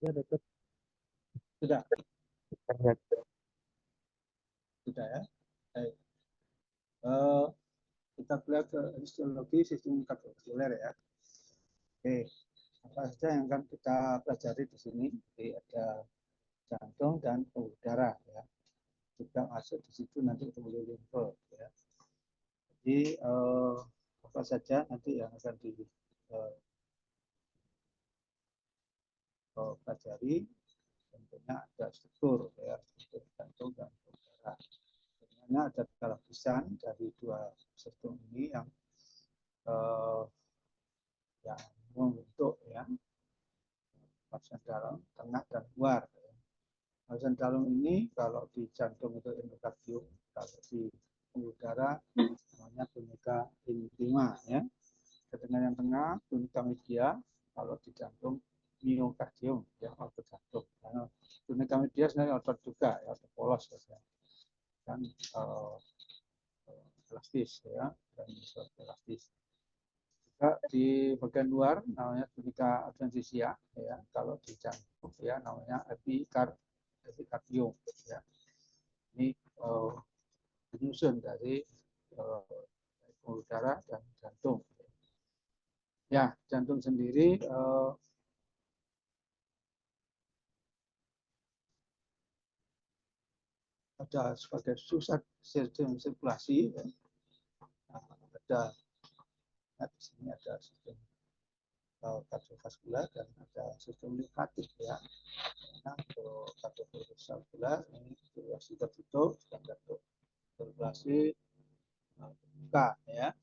Ya, dokter. Sudah, Ya. sudah ya. Baik. Eh, kita lihat ke histologi sistem kardiovaskuler ya. Oke, apa saja yang akan kita pelajari di sini? Jadi ada jantung dan pembuluh darah ya. Juga masuk di situ nanti pembuluh limfe ya. Jadi apa saja nanti yang akan dipelajari, tentunya ada struktur ya, struktur jantung dan pembuluh darah. Sebenarnya ada lapisan dari dua sistem ini eh, yang membentuk ya lapisan dalam, tengah dan luar. Lapisan dalam ini kalau di jantung itu endokardium, kalau di pembuluh darah namanya tunika intima ya. Dengan yang tengah tunika media, kalau di jantung miokardium yang otot jantung. Karena tunika media sebenarnya otot juga ya, otot polos ya. Dan elastis ya, dan elastis. Di bagian luar namanya tunika adventisia ya, kalau di jantung ya namanya epikardium ya. Ini penyusun dari pembuluh darah dan jantung ya. Jantung sendiri ada sebagai pusat sistem sirkulasi ya. Nah, ada di sini ada sistem kardiovaskular dan ada sistem limfatik ya. Nah, untuk kardiovaskular ini sirkulasi tertutup, sedangkan untuk sirkulasi terbuka ya.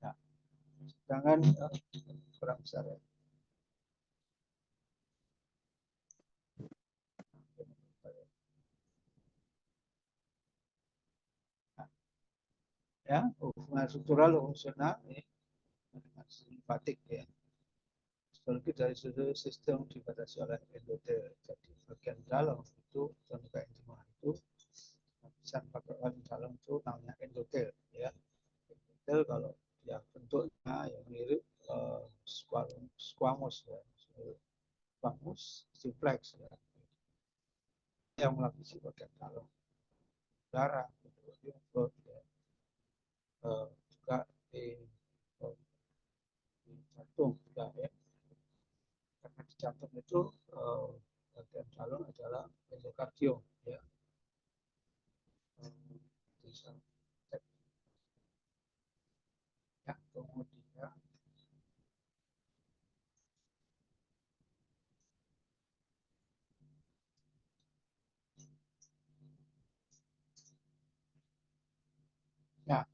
Nah, sedangkan kurang besar ya. Nah, ya, hubungan struktural fungsional ini dengan simpatik ya. Histologi dari seluruh sistem dibatasi oleh endotel. Jadi bagian dalam itu tunika intima itu lapisan paruan dalam itu namanya endotel ya. Endotel kalau dia bentuknya yang mirip squamous ya, squamous simplex ya, yang melapisi bagian dalam darah, lymph ya. Juga di jantung juga ya. Karena di jantung itu bagian dalam adalah endokardium ya. Bisa cek ya, kemudian ya,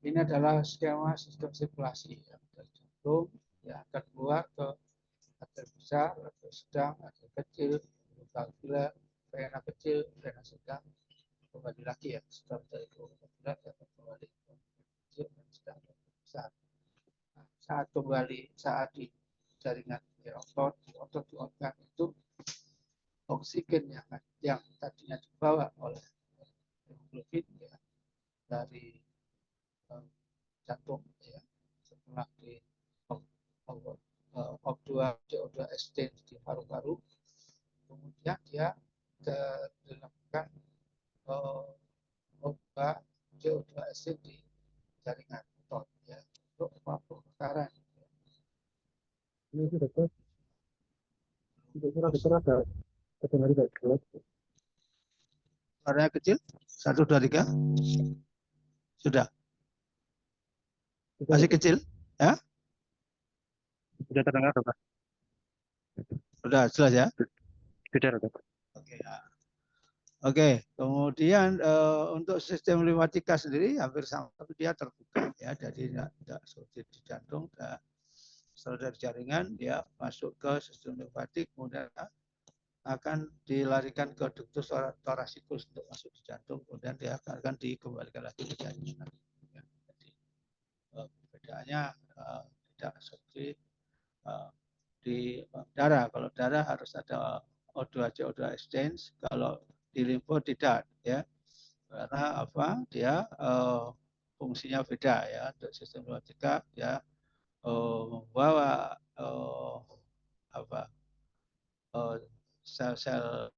ini adalah skema sistem sirkulasi ya. Dari jantung ya akan keluar ke arteri besar, arteri sedang, arteri kecil, valvular, vena kecil, vena sedang, kembali lagi ya setelah dari valvular ya kembali ke kecil dan sedang dan besar. Nah, saat kembali saat di jaringan di otot di organ itu oksigen yang tadinya dibawa oleh hemoglobin ya dari jantung ya, setelah di O2 CO2 exchange di paru-paru, kemudian dia dilakukan O2 CO2 exchange di jaringan otot ya untuk pembakaran. Ini sih, dokter. Untuk surat dokter ada kedengaran tidak jelas. Suaranya kecil, 1, 2, 3. Sudah. Sudah, Masih dokter. kecil? Ya? Sudah terdengar, dokter. Sudah jelas ya? Sudah, dokter. Oke. Ya. Oke, kemudian untuk sistem limfatika sendiri hampir sama, tapi dia terbuka ya, jadi tidak seperti di jantung, setelah dari jaringan dia masuk ke sistem limfatik, kemudian akan dilarikan ke ductus thoracic untuk masuk di jantung, kemudian dia akan dikembalikan lagi ke jaringan. Ya, jadi perbedaannya tidak seperti di darah. Kalau darah harus ada O2 CO2 exchange, kalau di limfo tidak ya. karena apa? Dia fungsinya beda ya. Untuk sistem lympfatika dia membawa apa? Sel-sel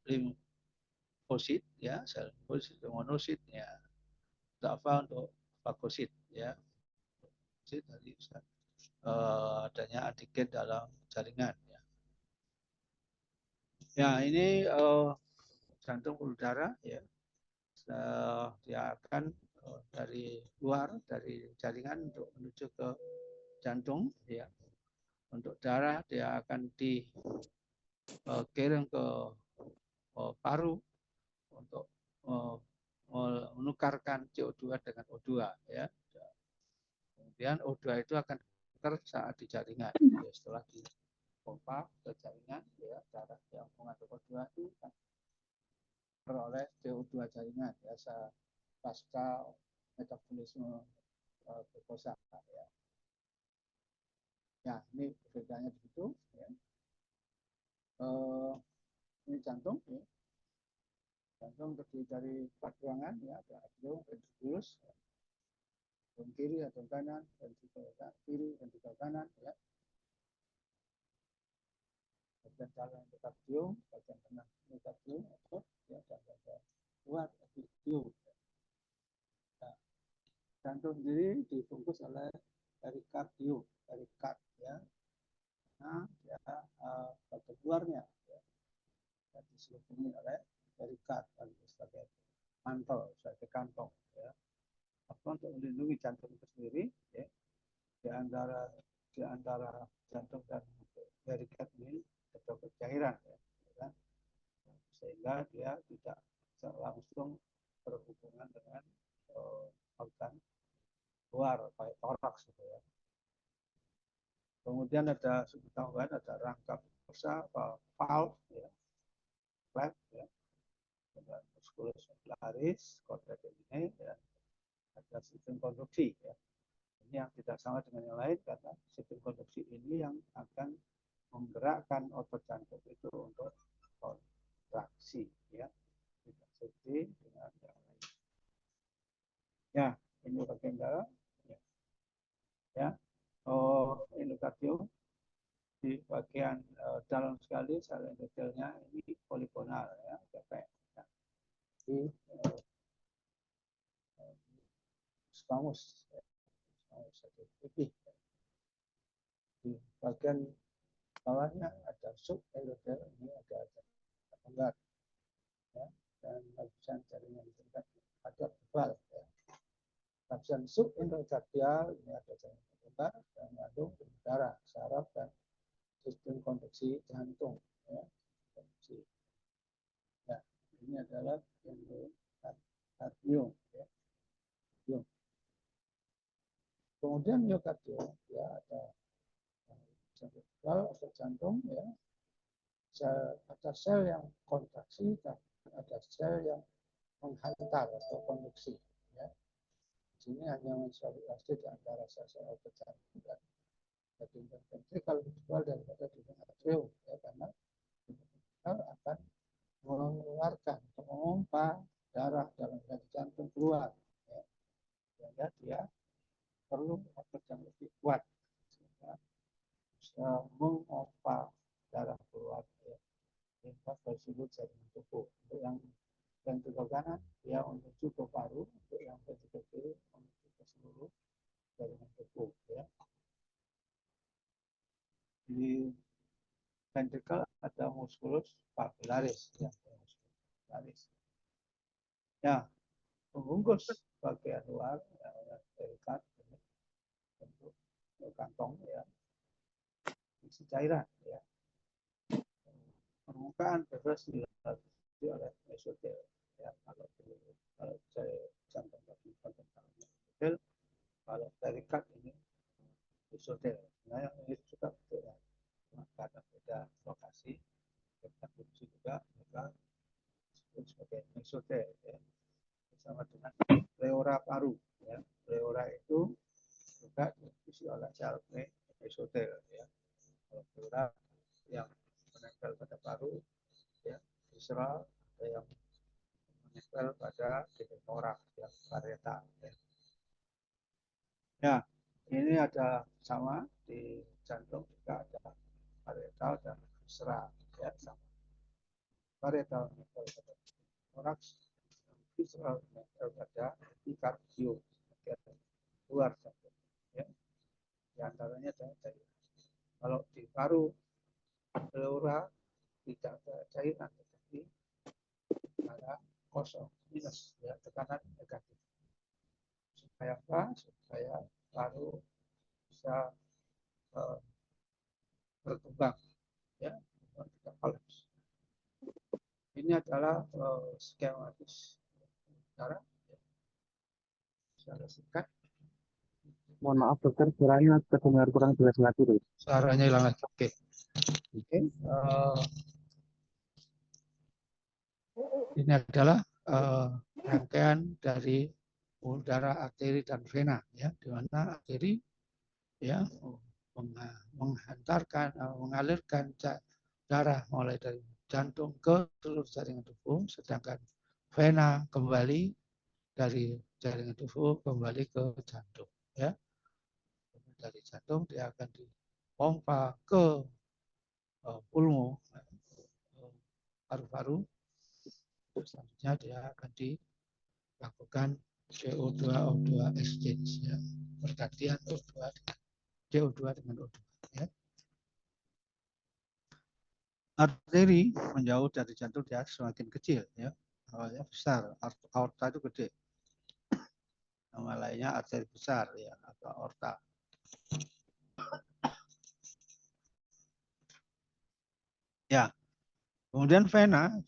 limfosit ya, sel limfosit, monosit ya. Untuk apa? Untuk fagosit ya. Tadi adanya antigen dalam jaringan ya. Ya, ini jantung pembuluh darah ya. Dia akan dari luar dari jaringan untuk menuju ke jantung ya. Untuk darah dia akan dikirim ke paru untuk menukarkan CO2 dengan O2 ya. Kemudian O2 itu akan keluar saat di jaringan ya, setelah dipompa ke jaringan ya, darah yang mengandung O2 itu akan oleh CO2 jaringan ya, pasca metabolisme glukosa ya. Ya, ini perbedaannya begitu ya. Ini jantung ya. Jantung terdiri dari 4 ruangan ya, ada atrium, ventriculus, jantung kiri, jantung kanan, ventrikel kiri, ventrikel kanan ya. Bagian dalam endokardium, bagian tengah endokardium, ya, dan bagian luar epithelium. Nah, jantung sendiri dibungkus oleh perikardium, perikard ya. Nah, ya, bagian luarnya ya, diselimuti oleh perikard sebagai mantel, sebagai kantong ya. Apa untuk melindungi jantung itu sendiri ya. Di antara jantung dan perikard ini terdapat cairan ya. Sehingga dia tidak langsung berhubungan dengan organ luar kayak toraks gitu ya. Kemudian ada tambahan, ada rangkap kosa valve ya, flap ya, dan musculus ocularis, cordae ini ya, ada sistem konduksi ya. Ini yang tidak sama dengan yang lain karena sistem konduksi ini yang akan menggerakkan otot jantung itu untuk kontraksi ya, tidak seperti dengan yang lain. Ya, ini bagian dalam ya. Ya. Endokardium di bagian dalam sekali sel endotelnya ini poligonal ya, kayak di squamous putih. Di bagian bawahnya ada sub endotel, ini ada longgar ya, dan lapisan jaringan ada tebal ya. Lapisan sub endokardial ini ada jaringan longgar dan mengandung darah, saraf dan sistem konduksi jantung ya. Ya, ini adalah endokardium ya. Kemudian miokardium ya, ada sel atau jantung ya, ada sel yang kontraksi dan ada sel yang menghantar atau konduksi ya. Di sini hanya mensualisasi di antara sel-sel otot jantung dan dinding ventrikal visual daripada dinding atrium ya, karena ventrikal akan mengeluarkan atau memompa darah dalam jantung keluar ya, sehingga dia perlu otot yang lebih kuat sehingga bisa memompa darah keluar ya. Limfas dari sudut jaringan tubuh. Untuk yang ventrikel kanan dia menuju ke paru, untuk yang ventrikel kiri menuju ke seluruh jaringan tubuh ya. Di ventrikel ada musculus papillaris ya, ya, pembungkus bagian luar ya, perikard bentuk kantong ya, isi cairan ya. Permukaan bebas dilalui oleh mesotel ya, kalau jantung bagi mesotel, kalau perikard ini mesotel. Nah, yang ini juga betul ya, karena beda lokasi, kita kunci juga mereka disebut sebagai mesotel ya, bersama dengan pleura paru ya. Pleura itu juga diisi oleh sel mesotel ya. Kalau pleura yang menempel pada paru ya, visceral, ada yang menempel ditempel pada dinding torak yang varietal. Ya, ini ada sama di jantung juga ada varietal dan visceral, ya sama. Varietal toraks, visceral pada epikardio, luar jantung. Ya. Di antaranya ada cairan. Kalau di paru pleura tidak ada cairan, tetapi ada kosong, minus, ya, tekanan negatif. Supaya apa? Supaya paru bisa berkembang, ya, tidak kolaps. Ini adalah skematis cara, ya, secara singkat. Mohon maaf dokter, suaranya terdengar kurang jelas lagi. Suaranya hilang lagi. Oke. Ini adalah rangkaian dari udara, arteri dan vena, ya, di mana arteri, ya, menghantarkan, mengalirkan darah mulai dari jantung ke seluruh jaringan tubuh, sedangkan vena kembali dari jaringan tubuh kembali ke jantung, ya. Dari jantung dia akan dipompa ke pulmo, paru-paru. Selanjutnya dia akan dilakukan CO2 O2 exchange, ya, pergantian O2 CO2 dengan O2, ya. Arteri menjauh dari jantung dia semakin kecil, ya, awalnya besar, aorta itu gede, nama lainnya arteri besar, ya, atau aorta. Ya, kemudian vena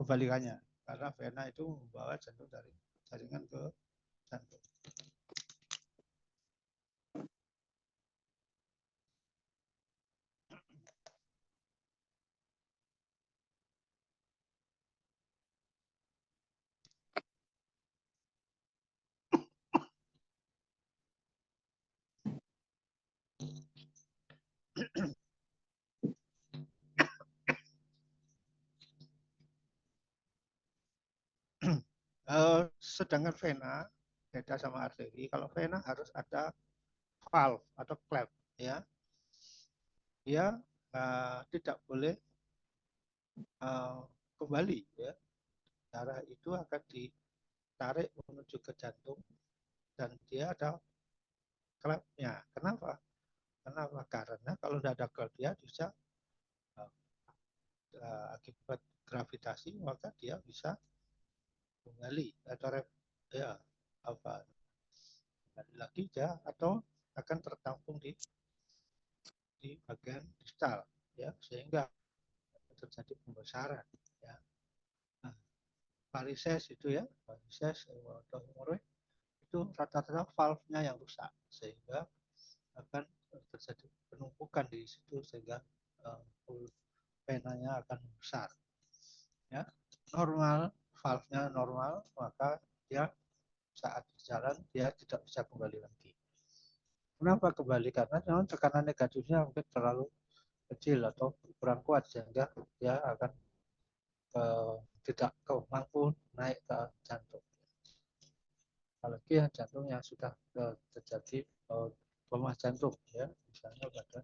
kebalikannya, karena vena itu membawa jantung dari jaringan ke jantung. Sedangkan vena beda sama arteri. Kalau vena harus ada valve atau klep, ya. Dia tidak boleh kembali, ya. Darah itu akan ditarik menuju ke jantung dan dia ada klepnya. Kenapa? Kenapa? Karena kalau tidak ada klep dia bisa akibat gravitasi maka dia bisa kembali atau ya apa kembali lagi ya, atau akan tertampung di bagian distal, ya, sehingga terjadi pembesaran, ya. Nah, varises itu, ya, varises atau hemoroid itu rata-rata valve-nya yang rusak sehingga akan terjadi penumpukan di situ sehingga venanya akan besar, ya. Normal, valve-nya normal, maka dia saat berjalan dia tidak bisa kembali lagi. Kenapa kembali? Karena memang tekanan negatifnya mungkin terlalu kecil atau kurang kuat sehingga dia akan tidak mampu naik ke jantung. Apalagi yang jantung yang sudah terjadi lemah jantung, ya, misalnya pada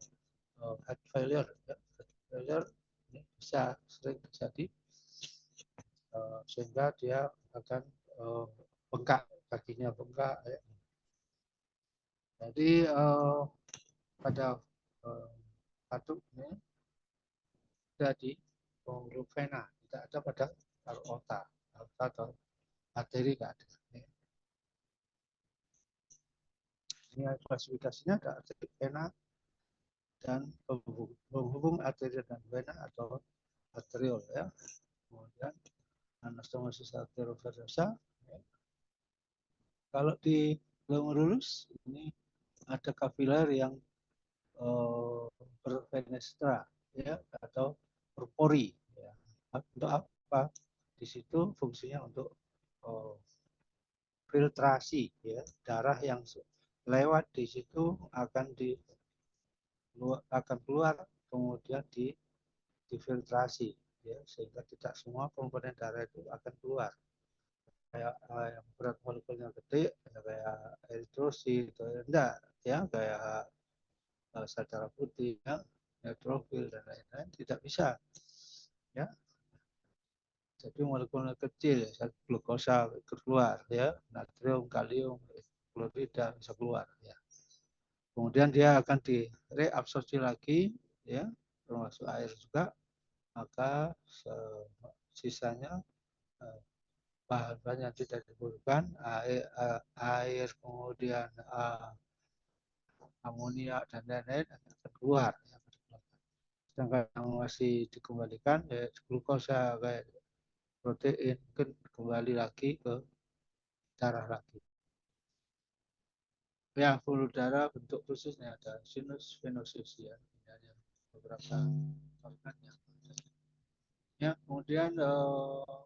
heart failure, ya. Heart failure ini bisa sering terjadi sehingga dia akan bengkak, kakinya bengkak, ya. Jadi pada batuk ini ada di pembuluh vena, tidak ada pada aorta atau arteri, tidak ada. Ini klasifikasinya ada arteri, vena, dan penghubung arteri dan vena atau arteriol, ya. Kemudian anastomosis arterioverosa, ya. Kalau di glomerulus ini ada kapiler yang bervenestra, ya, atau berpori, ya. Untuk apa? Di situ fungsinya untuk filtrasi, ya, darah yang lewat di situ akan keluar kemudian difiltrasi, ya, sehingga tidak semua komponen darah itu akan keluar, kayak yang berat molekulnya gede, kayak eritrosit, enggak ya, kayak sel darah putih, ya, neutrofil dan lain-lain tidak bisa, ya. Jadi molekul kecil, ya, glukosa keluar, ya, natrium, kalium, klorida bisa keluar, ya. Kemudian dia akan direabsorpsi lagi, ya, termasuk air juga, maka sisanya bahan-bahan yang tidak dibutuhkan, air kemudian amonia dan lain-lain akan keluar. Sedangkan yang masih dikembalikan ya glukosa kayak protein kan kembali lagi ke darah lagi. Ya, pembuluh darah bentuk khususnya ada sinus venosus, ya. Ini ada beberapa organnya. Ya, kemudian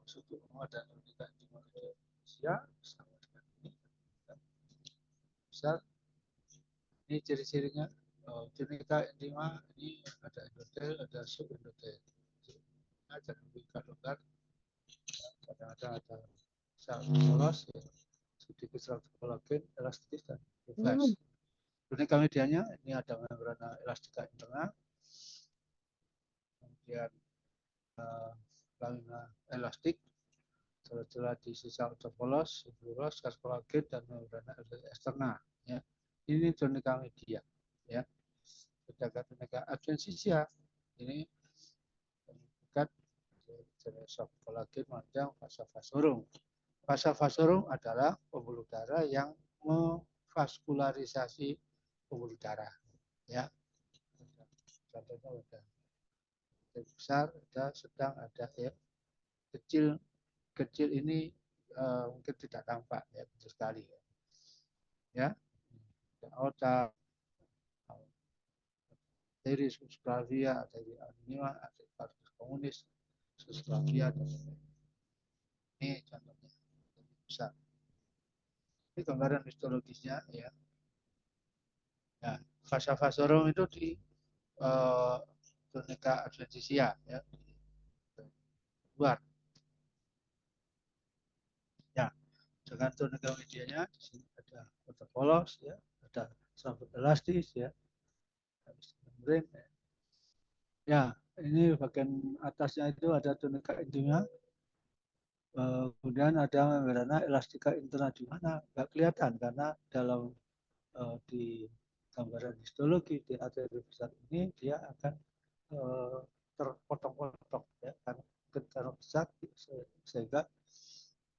suku ada juga di Indonesia sama dengan ini. Misal ini ciri-cirinya tunika intima ini ada endotel, ada subendotel. Ada longgar, kadang-kadang ada sel polos, ya, sedikit sel kolagen, elastis dan bebas. Tunika medianya ini ada membrana elastika interna, kemudian lamina elastik, celah-celah di sisa polos, fibrolos, sel kolagen dan membrana eksterna. Ya. Ini tunika media. Ya. Sedangkan tunika adventisia ini menunjukkan jenis kolagen panjang fasa vasorum. Fasa vasorum adalah pembuluh darah yang memvaskularisasi pembuluh darah. Ya, contohnya ada besar, ada sedang, ada ya. Kecil ini mungkin tidak tampak, ya, kecil sekali, ya. Ya, aorta, arteri subclavia, arteri anemia, arteri varus komunis, subclavia dan lain-lain. Ini contohnya besar. Ini gambaran histologisnya, ya. Nah, fasa vasorum itu di tunika adventisia, ya, luar. Ya, dengan tunika medianya di sini ada polos, ya, ada sabut elastis, ya, membran, ya. Ya, ini bagian atasnya itu ada tunika intima, kemudian ada membrana elastika interna di mana nggak kelihatan karena dalam di gambaran histologi di arteri besar ini dia akan terpotong-potong, ya, karena besar sehingga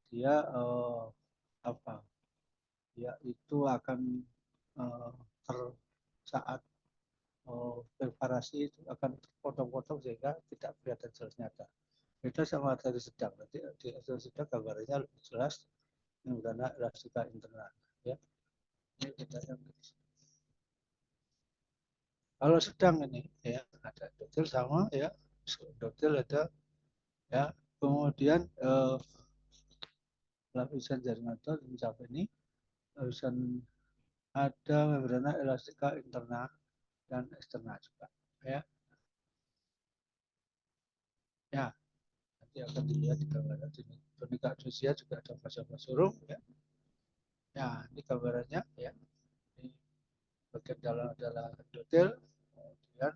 dia apa ya itu akan saat preparasi itu akan terpotong-potong sehingga tidak kelihatan jelas nyata. Beda sama arteri sedang. Nanti di arteri sedang gambarnya lebih jelas membrana elastika interna, ya. Ini bedanya. Kalau sedang ini, ya, ada endotel sama, ya, endotel ada, ya, kemudian lapisan jaringan sampai ini lapisan ada membrana elastika interna dan eksterna juga, ya. Ya, nanti akan dilihat di gambaran sini. Tunika adventisia juga ada fasa vasorum, ya. Ya, ini gambarannya, ya. Ini bagian dalam adalah endotel, kemudian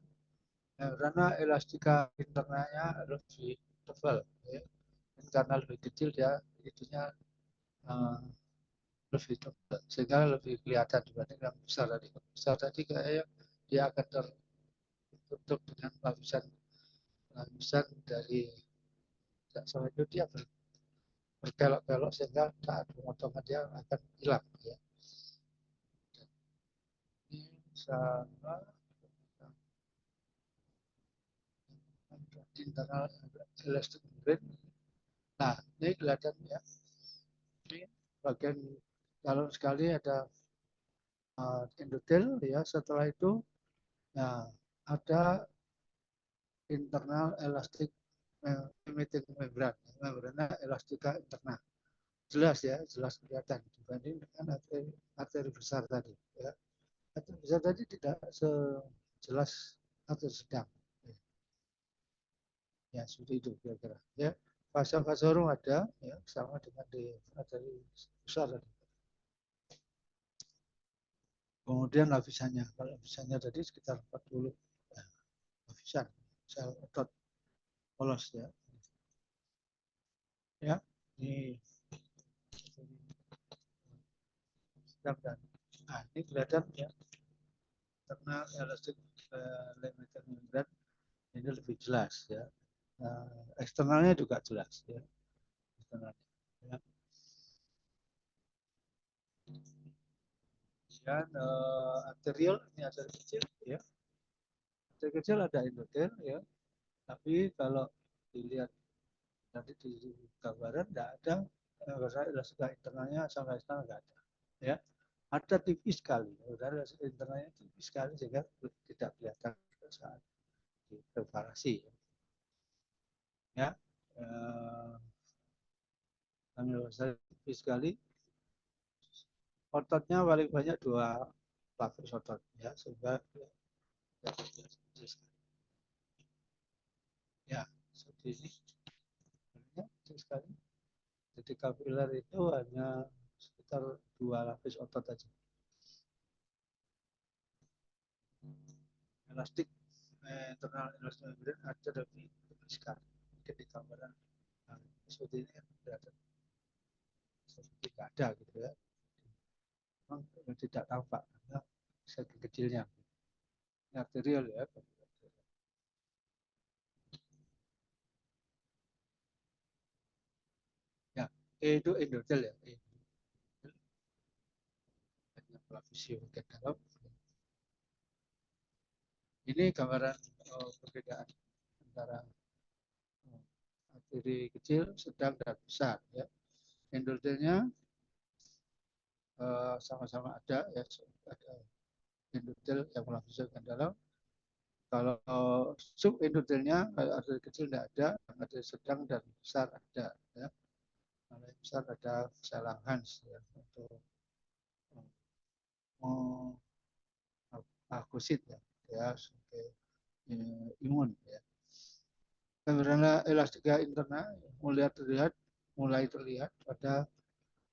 membrana elastika internanya lebih tebal, ya. Karena lebih kecil dia itunya uh, lebih tebal sehingga lebih kelihatan dibanding yang besar tadi. Besar tadi kayak dia akan tertutup dengan lapisan dari sama itu dia berkelok-kelok sehingga saat pemotongan dia akan hilang, ya. Ini sama internal elastic membrane. Nah, ini kelihatan, ya. Ini bagian dalam sekali ada endotel, ya. Setelah itu, nah, ada internal elastic limiting membrane, membrana elastika interna. Jelas, ya, jelas kelihatan dibanding dengan arteri besar tadi, ya. Arteri besar tadi tidak sejelas arteri sedang. Ya, seperti itu kira-kira, ya. fase urung ada, ya, sama dengan di arteri besar tadi. Kemudian lapisannya, kalau lapisannya tadi sekitar 40 lapisan sel otot polos ya. Ya, ini sedang dan ini kelihatan ya, karena elastik limiter membran ini lebih jelas ya. Eksternalnya juga jelas ya. Eksternalnya. Ya. Dan arterial ini arteri kecil ya. Arteri kecil ada endotel ya. Tapi kalau dilihat nanti di gambaran tidak ada elastik internalnya sama eksternal nggak ada ya. Ada tipis sekali, elastik internalnya tipis sekali sehingga tidak kelihatan saat di preparasi ya. Ambil tipis sekali. Ototnya paling banyak 2 lapis otot ya, sehingga ya seperti ini sekali. Jadi kapiler itu hanya sekitar 2 lapis otot aja. Elastik internal elastik membran ada lebih sekali. Jadi gambaran seperti ini kelihatan seperti tidak ada gitu ya. Memang tidak tampak karena saking kecilnya. Ini arterial ya. Ya, itu endotel ya. Visio bagian dalam. Ini gambaran perbedaan antara arteri kecil, sedang, dan besar ya. Endotelnya sama-sama ada ya, ada endotel yang melapisi bagian dalam. Kalau subendotelnya arteri kecil tidak ada, arteri sedang dan besar ada ya. Kalau besar ada sel Langhans ya, untuk fagosit ya sebagai imun ya. Karena elastika interna mulai terlihat pada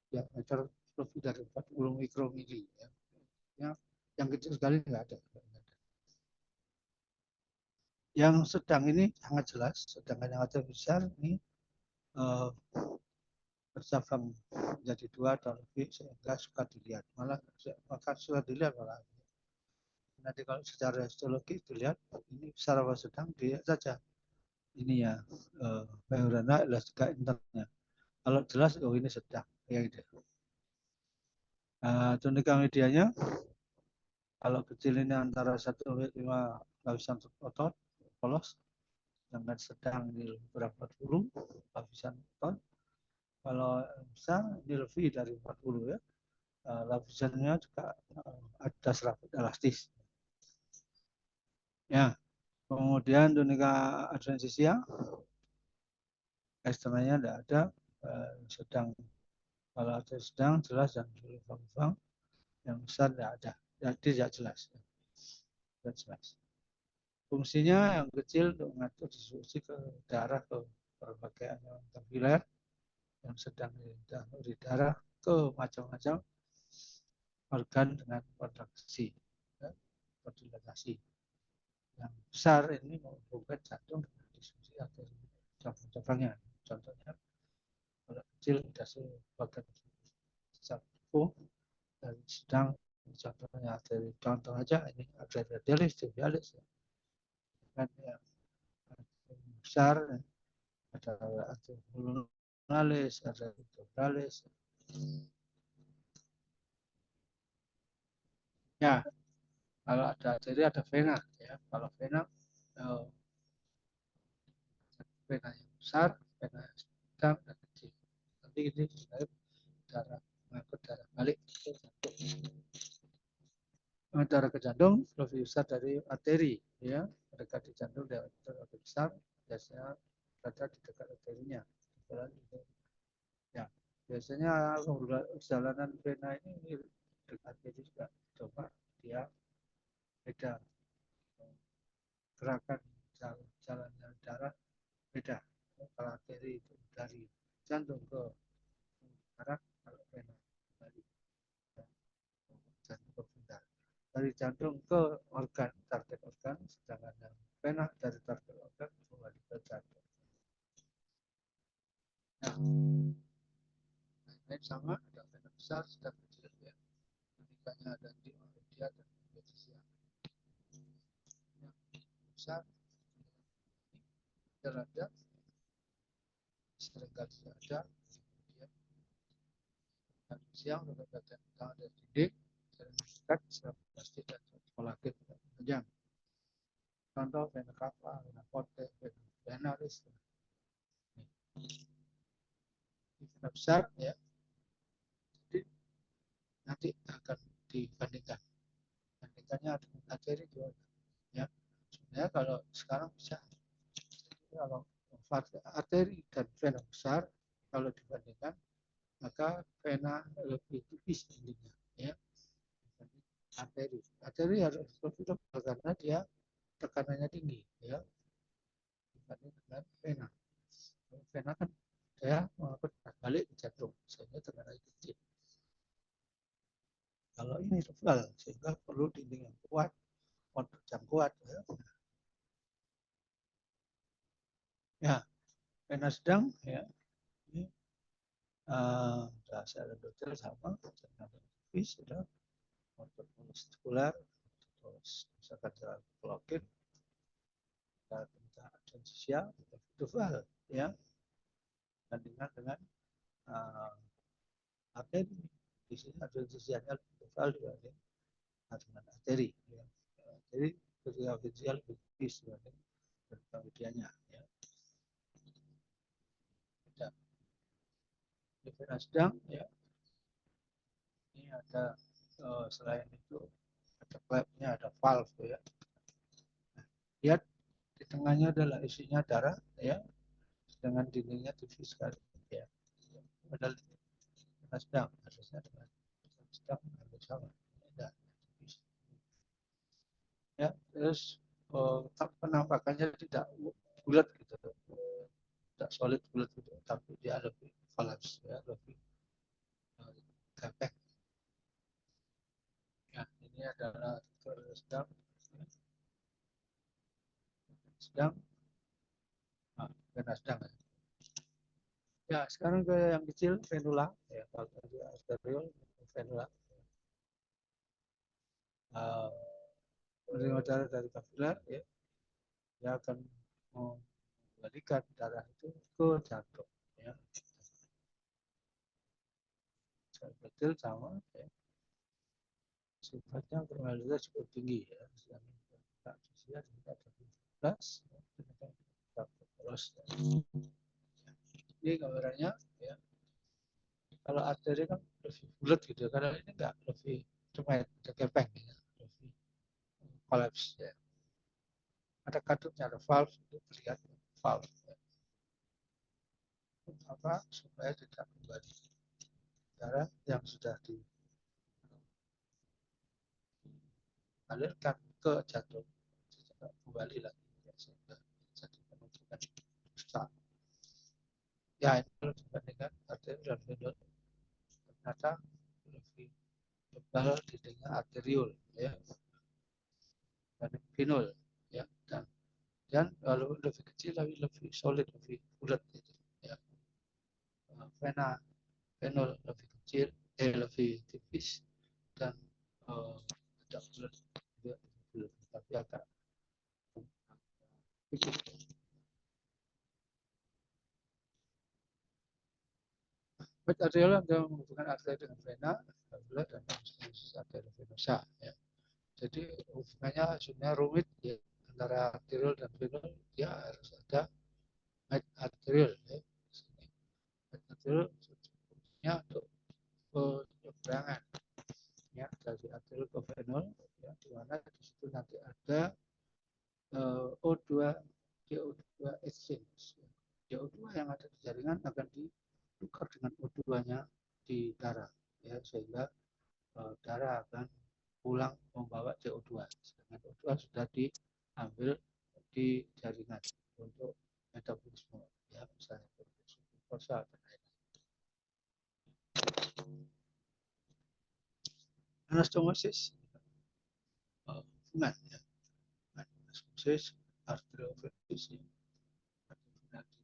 diameter lebih dari 40 mikromili ya. Yang kecil sekali nggak ada. Yang sedang ini sangat jelas, sedangkan yang agak besar ini bercabang menjadi 2 atau lebih sehingga suka dilihat, malah suka dilihat malah. Nanti kalau secara histologi dilihat ini besar apa sedang, dilihat saja ini ya membrana elastika interna. Kalau jelas oh ini sedang ya gitu. Tunika medianya kalau kecil ini antara 1-5 lapisan otot polos, sedangkan sedang ini berapa 40 lapisan otot. Kalau besar ini lebih dari 40 ya. Lapisannya juga ada serabut elastis. Ya, kemudian tunika adventisia eksternalnya tidak ada, sedang kalau ada sedang jelas dan lubang-lubang, yang besar tidak ada, jadi tidak jelas. Tidak jelas. Fungsinya yang kecil untuk mengatur distribusi ke darah ke berbagai organ kapiler, yang sedang di darah ke macam-macam organ dengan kontraksi, ya, dilatasi. Yang besar ini menghubungkan jantung dengan distribusi atau cabang-cabangnya. Contohnya kalau kecil dasi bagian sarkof dan sedang, contohnya dari contoh aja ini arteria radialis, tibialis ya. Kan yang besar ada arteria pulmonalis, ada vertebralis. Ya, kalau ada arteri ada vena ya. Kalau vena vena yang besar, vena yang sedang dan kecil. Nanti ini darah mengangkut darah balik darah ke jantung lebih besar dari arteri ya. Dekat di jantung diameter lebih besar, biasanya berada di dekat arterinya. Ya, biasanya perjalanan vena ini dekat arteri juga, coba dia beda gerakan jalan darah beda. Kalau arteri itu dari jantung ke organ, target organ, sedangkan yang vena dari target organ kembali ke jantung. Nah, ini sama, ada vena besar, sedang kecil ya. Ketiganya ada di Ordia dan Betis. Yang besar, ada, seringkali ada, kemudian yang siang pada bagian utama dari dinding, sering dekat, serap plastik dan kolagen panjang. Contoh vena cava, vena porte, vena venaris. Vena besar ya. Jadi nanti akan dibandingkan. Bandingkannya dengan arteri juga. Ya. Sebenarnya kalau sekarang bisa. Jadi kalau arteri dan vena besar kalau dibandingkan maka vena lebih tipis dindingnya ya. Arteri harus lebih tebal karena dia tekanannya tinggi ya dibanding dengan vena. Vena kan dia bergerak balik ke jantung sehingga tekanannya kecil. Kalau ini tebal sehingga perlu dinding yang kuat, otot yang kuat ya. Ya, vena sedang ya ini saya detail sama tipis sudah otot muskular terus misalkan blokir dan adrensia tebal ya bandingkan dengan arteri. Di sini adrensianya lebih tebal dibanding dengan arteri ya. Jadi ketika adrensia lebih tipis dibanding medianya ya. Di vena sedang ya ini ada selain itu ada klapnya, ada valve ya. Nah, lihat di tengahnya adalah isinya darah ya dengan dindingnya tipis sekali ya. Padahal vena sedang harusnya dengan sedang hampir sama ya. Terus penampakannya tidak bulat gitu, tidak solid bulat gitu, tapi dia lebih collapse ya, lebih gepeng. Ya, ini adalah sedang vena sedang ya. Ya, sekarang ke yang kecil venula ya, kalau tadi arteriol venula. Menerima darah dari kapiler ya, dia akan mengembalikan darah itu ke jantung ya. Kecil sama ya. Sifatnya probabilitas cukup tinggi ya. Terus ini gambarannya ya. Kalau arteri kan lebih bulat gitu, karena ini enggak lebih cuma kepeng ya. Lebih collapse ya. Ada katupnya, ada valve itu terlihat valve ya. Apa supaya tidak kembali darah yang sudah dialirkan ke jantung kembali lagi ya, sehingga jadi penumpukan besar. Ya itu kalau dibandingkan arteri dan venul ternyata lebih tebal dindingnya arteriol ya dan venul ya, dan kalau lebih kecil lebih solid, lebih bulat gitu ya. Vena venul lebih kecil lebih tipis dan tidak bulat juga, tapi agak kecil. Baik arteriol yang menghubungkan arteri dengan vena, valvular dan arteri venosa ya. Jadi hubungannya sebenarnya rumit ya, antara arteriol dan venul ya harus ada arteriol ya. Arteriol fungsinya untuk penyeberangan ya dari arteriol ke venul ya, di mana di situ nanti ada O2 CO2 exchange. CO2 yang ada di jaringan akan ditukar dengan O2-nya di darah ya, sehingga darah akan pulang membawa CO2, sedangkan O2 sudah diambil di jaringan untuk metabolisme ya, misalnya glukosa dan lain-lain. Anastomosis hubungan ya. Sinusoid arteriovenous di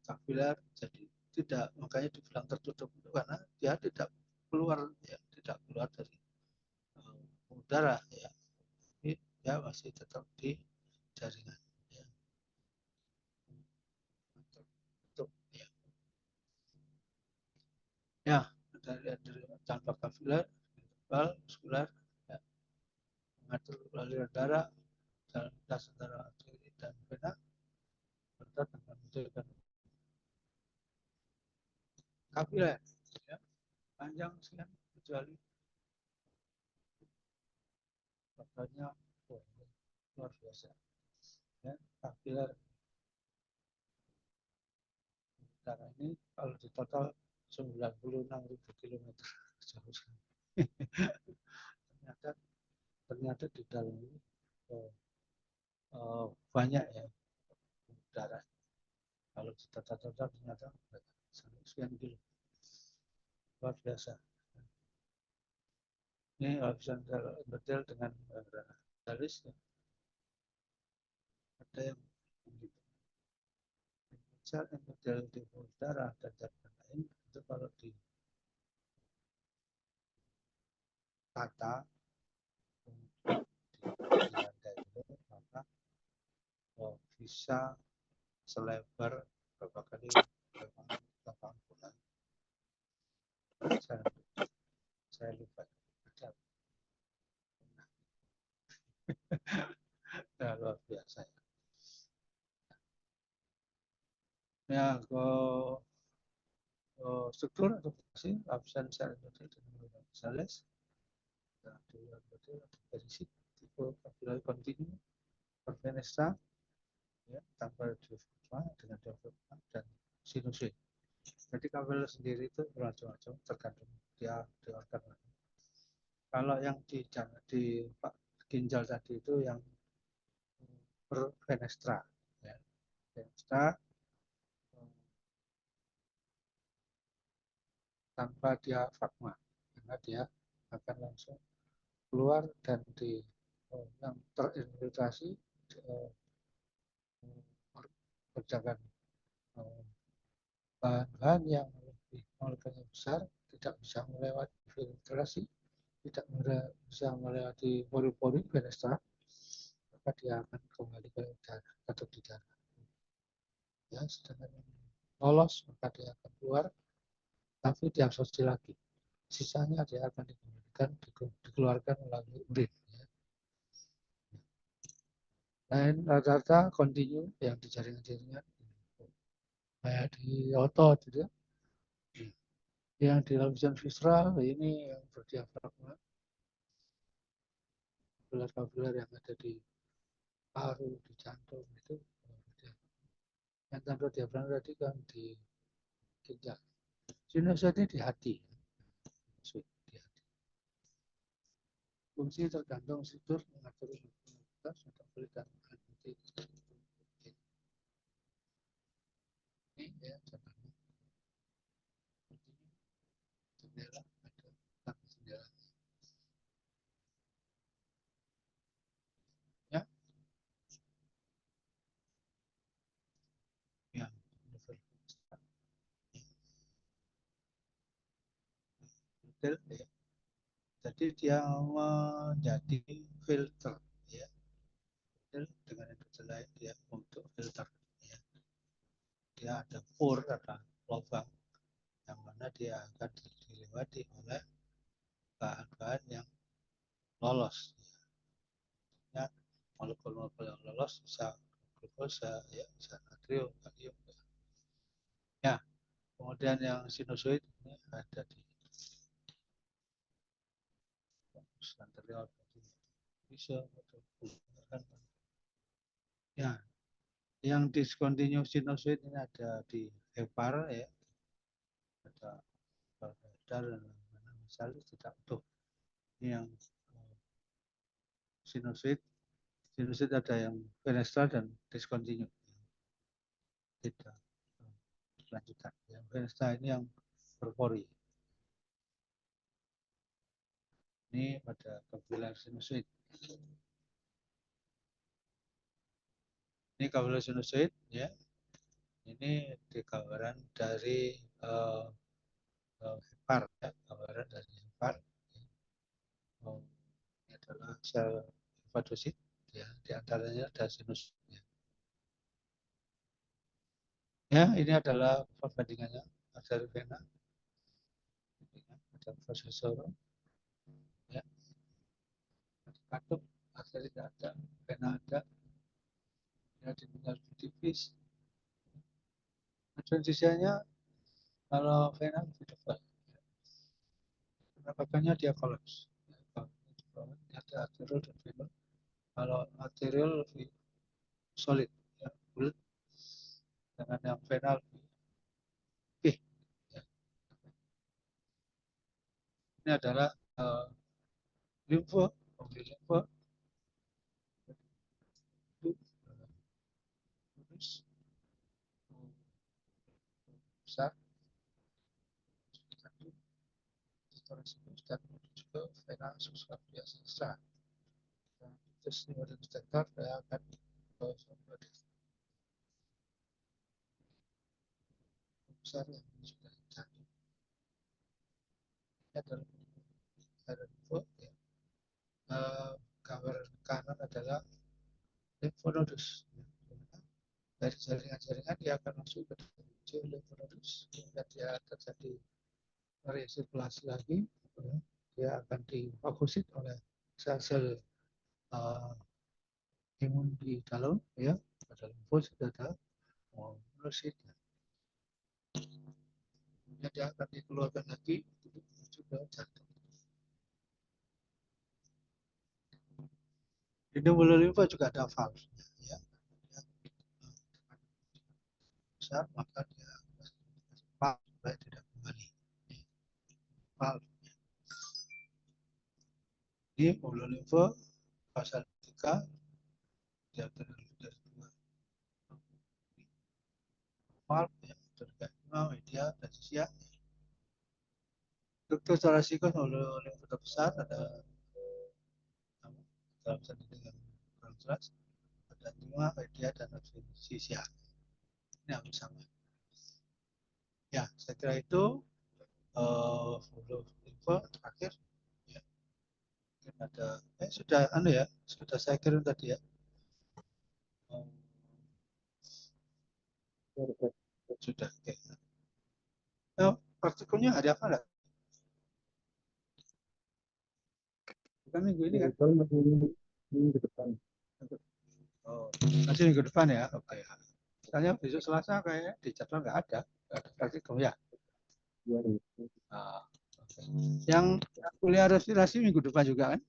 kapiler jadi tidak, makanya dibilang tertutup itu karena dia tidak keluar ya, tidak keluar dari udara ya, tapi dia masih tetap di jaringan ya. Tertutup ya. Ya, dari tanpa kapiler, tebal, muskular, ya, mengatur aliran darah dalam lintas antara arteri dan vena, serta dengan menjaga kapiler, ya, panjang sekian kecuali katanya oh, luar biasa. Ya, kapiler darah ini kalau di total 96.000 km jauh sekali. ternyata ternyata di dalam ini banyak ya darah. Kalau di total ternyata sampai sekian kilo, luar biasa. Ini lapisan detail dengan garis ya. Ada yang begitu. Sel endotel di darah dan jaringan lain itu kalau ditata di lantai itu maka bisa selebar berapa kali lapangan bola. Saya lupa ada. Nah, luar biasa ya. Ya, struktur atau fungsi lapisan sel endotel dengan sales berisi tipe kapiler kontinu pervenestra ya, tanpa diafragma dengan diafragma dan sinusoid. Jadi kapiler sendiri itu bermacam-macam tergantung dia di organ mana. Kalau yang di ginjal tadi itu yang pervenestra ya. Fenestra tanpa diafragma karena dia akan langsung keluar dan di yang terinfiltrasi kerjakan bahan-bahan yang lebih molekilnya besar tidak bisa melewati filtrasi, tidak bisa melewati pori-pori fenestra, maka dia akan kembali ke darah atau di darah. Ya, sedangkan lolos maka dia akan keluar, tapi diabsorpsi lagi. Sisanya dia akan dikembalikan, dikeluarkan melalui urin. Ya. Lain rata-rata kontinu yang di jaringan-jaringan, kayak di otot, gitu ya. Yang di lapisan visceral ini yang berdiafragma, kapiler yang ada di paru, di jantung itu yang tanpa diafragma tadi kan di ginjal. Sinusoid ini di hati. Fungsi tergantung struktur mengatur mobilitas atau berikan anti. Ini ya contohnya. Jendela ada tangga jendela. Ya. Ya. Detail ya. Jadi dia menjadi filter ya. Dengan yang lain dia untuk filter ya. Dia ada pore, ada lubang yang mana dia akan dilewati oleh bahan-bahan yang lolos. Ya, molekul-molekul yang lolos bisa glukosa, ya, bisa natrium, kalium. Ya, kemudian yang sinusoid ini ada di anterior, bisa ya. Yang discontinue sinusoid ini ada di hepar ya, ada dar dan mana misalnya tidak utuh. Ini yang sinusoid ada yang fenestra dan discontinue. Tidak lanjutan. Yang fenestra ini yang berpori. Ini pada kapiler sinusoid. Ini gambaran sinusoid ya. Ini gambaran dari hepar ya, gambaran dari hepar. Ini adalah sel hepatosit ya, di antaranya ada sinus. Ya, ini adalah perbandingannya arteri vena. Ada prosesor ya. Ada katup, arteri tidak ada, vena ada. Ya, tinggal tipis. Transisinya kalau vena lebih tebal. Penampakannya dia kolaps. Ada arterial dan venul. Kalau arterial lebih solid, ya, bulat. Dengan yang vena lebih pipih. Ya. Ini adalah limfe, limfe besar, dan juga vena subscapula biasa. Terus di detektor saya akan besar yang sudah cantik. Ini adalah info ya. Gambar kanan adalah lymphonodes. Dari jaringan-jaringan dia akan masuk ke dalam lymphonodes. Kemudian dia terjadi resirkulasi lagi. Dia akan difagosit oleh sel-sel imun di dalam ya, pada limfosit ada monosit. Kemudian dia akan dikeluarkan lagi menuju ke jantung. Di pembuluh limfa juga ada valve ya. Besar maka dia valve supaya tidak kembali. Valve. Ini pembuluh limfa pasal 3 dia terdiri dari 2 valve ya, terkait media dan sisia. Struktur torasikos pembuluh limfa terbesar ada dalam satu dengan kurang jelas, ada 5 media dan sisia. Ini hampir sama. Ya, saya kira itu pembuluh limfa terakhir. Ya. Mungkin ada, sudah ya, sudah saya kirim tadi ya. Sudah. Okay. Praktikumnya hari apa enggak? Bukan minggu ini kan? Minggu depan. Oh, nanti minggu depan ya. Oke. Misalnya besok Selasa kayaknya di jadwal nggak ada praktikum ya. Nah, okay. Yang kuliah respirasi minggu depan juga kan?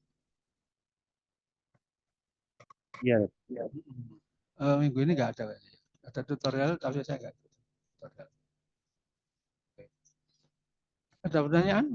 Iya. Minggu ini nggak ada kayaknya. Ada tutorial tapi saya nggak ada tutorial. Okay. Ada pertanyaan?